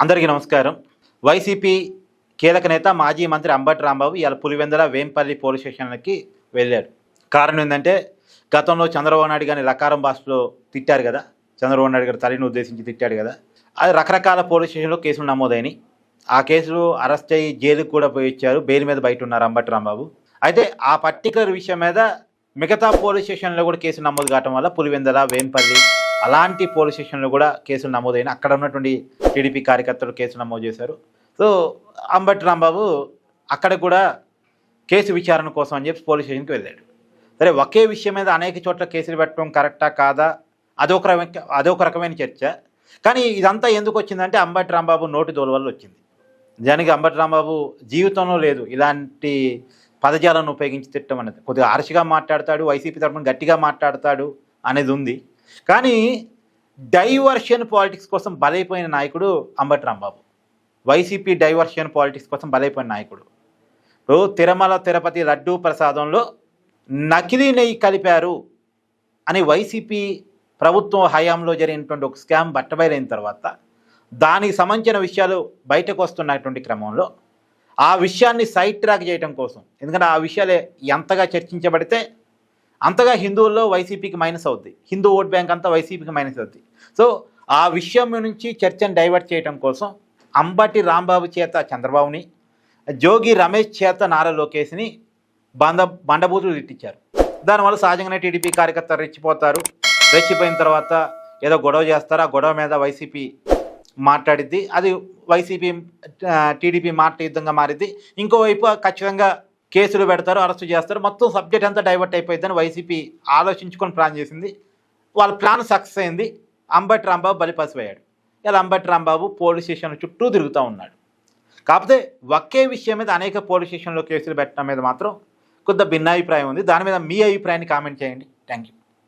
అందరికీ నమస్కారం. వైసీపీ కీలక నేత మాజీ మంత్రి అంబటి రాంబాబు ఇవాళ పులివెందుల వేంపల్లి పోలీస్ స్టేషన్లకి వెళ్ళాడు. కారణం ఏంటంటే గతంలో చంద్రబాబు నాయుడు గారిని లకారం భాషలో తిట్టారు కదా, చంద్రబాబు నాయుడు గారి తల్లిని ఉద్దేశించి తిట్టాడు కదా. అది రకరకాల పోలీస్ స్టేషన్లో కేసులు నమోదైనవి. ఆ కేసులు అరెస్ట్ అయ్యి జైలుకు కూడా పోయి ఇచ్చారు. బెయిల్ మీద బయట ఉన్నారు అంబటి రాంబాబు. అయితే ఆ పర్టికులర్ విషయం మీద మిగతా పోలీస్ స్టేషన్లో కూడా కేసులు నమోదు కావడం వల్ల పులివెందుల వేంపల్లి అలాంటి పోలీస్ స్టేషన్లో కూడా కేసులు నమోదైన అక్కడ ఉన్నటువంటి టీడీపీ కార్యకర్తలు కేసులు నమోదు చేశారు. సో అంబటి రాంబాబు అక్కడ కూడా కేసు విచారణ కోసం అని చెప్పి పోలీస్ స్టేషన్కి వెళ్ళాడు. సరే, ఒకే విషయం మీద అనేక చోట్ల కేసులు పెట్టడం కరెక్టా కాదా అదొక రకమైన చర్చ. కానీ ఇదంతా ఎందుకు వచ్చిందంటే అంబటి రాంబాబు నోటి దోల వల్ల వచ్చింది. నిజానికి అంబటి రాంబాబు జీవితంలో లేదు ఇలాంటి పదజాలను ఉపయోగించి తిట్టడం అనేది. కొద్దిగా ఆర్షిగా మాట్లాడతాడు, వైసీపీ తరఫున గట్టిగా మాట్లాడతాడు అనేది ఉంది. కానీ డైవర్షన్ పాలిటిక్స్ కోసం బలైపోయిన నాయకుడు Ambati Rambabu. YCP diversion politics కోసం బలైపోయిన నాయకుడు. తిరుమల తిరుపతి లడ్డూ ప్రసాదంలో నకిలీ నెయ్యి కలిపారు అని వైసీపీ ప్రభుత్వం హయాంలో జరిగినటువంటి ఒక స్కామ్ బట్టబయలైన తర్వాత దానికి సంబంధించిన విషయాలు బయటకు వస్తున్నటువంటి క్రమంలో ఆ విషయాన్ని సైడ్ ట్రాక్ చేయడం కోసం, ఎందుకంటే ఆ విషయాలే ఎంతగా చర్చించబడితే అంతగా హిందువుల్లో వైసీపీకి మైనస్ అవుద్ది, హిందూ ఓట్ బ్యాంక్ అంతా వైసీపీకి మైనస్ అవుద్ది. సో ఆ విషయం నుంచి చర్చను డైవర్ట్ చేయడం కోసం అంబటి రాంబాబు చేత చంద్రబాబుని, జోగి రమేష్ చేత నారా లోకేష్ని బండబూతులు తిట్టించారు. దానివల్ల సహజంగానే టీడీపీ కార్యకర్తలు రెచ్చిపోతారు. రెచ్చిపోయిన తర్వాత ఏదో గొడవ చేస్తారు. ఆ గొడవ మీద వైసీపీ మాట్లాడిద్ది, అది వైసీపీ టీడీపీ మాట యుద్ధంగా మారిద్ది. ఇంకోవైపు ఖచ్చితంగా కేసులు పెడతారు, అరెస్టు చేస్తారు, మొత్తం సబ్జెక్ట్ అంతా డైవర్ట్ అయిపోయిందని వైసీపీ ఆలోచించుకొని ప్లాన్ చేసింది. వాళ్ళ ప్లాన్ సక్సెస్ అయింది. అంబటి రాంబాబు బలిపసిపోయాడు. ఇలా అంబటి రాంబాబు పోలీస్ స్టేషన్ చుట్టూ తిరుగుతూ ఉన్నాడు. కాకపోతే ఒకే విషయం మీద అనేక పోలీస్ స్టేషన్లో కేసులు పెట్టడం మీద మాత్రం కొద్దిగా భిన్నాభిప్రాయం ఉంది. దాని మీద మీ అభిప్రాయాన్ని కామెంట్ చేయండి. Thank you.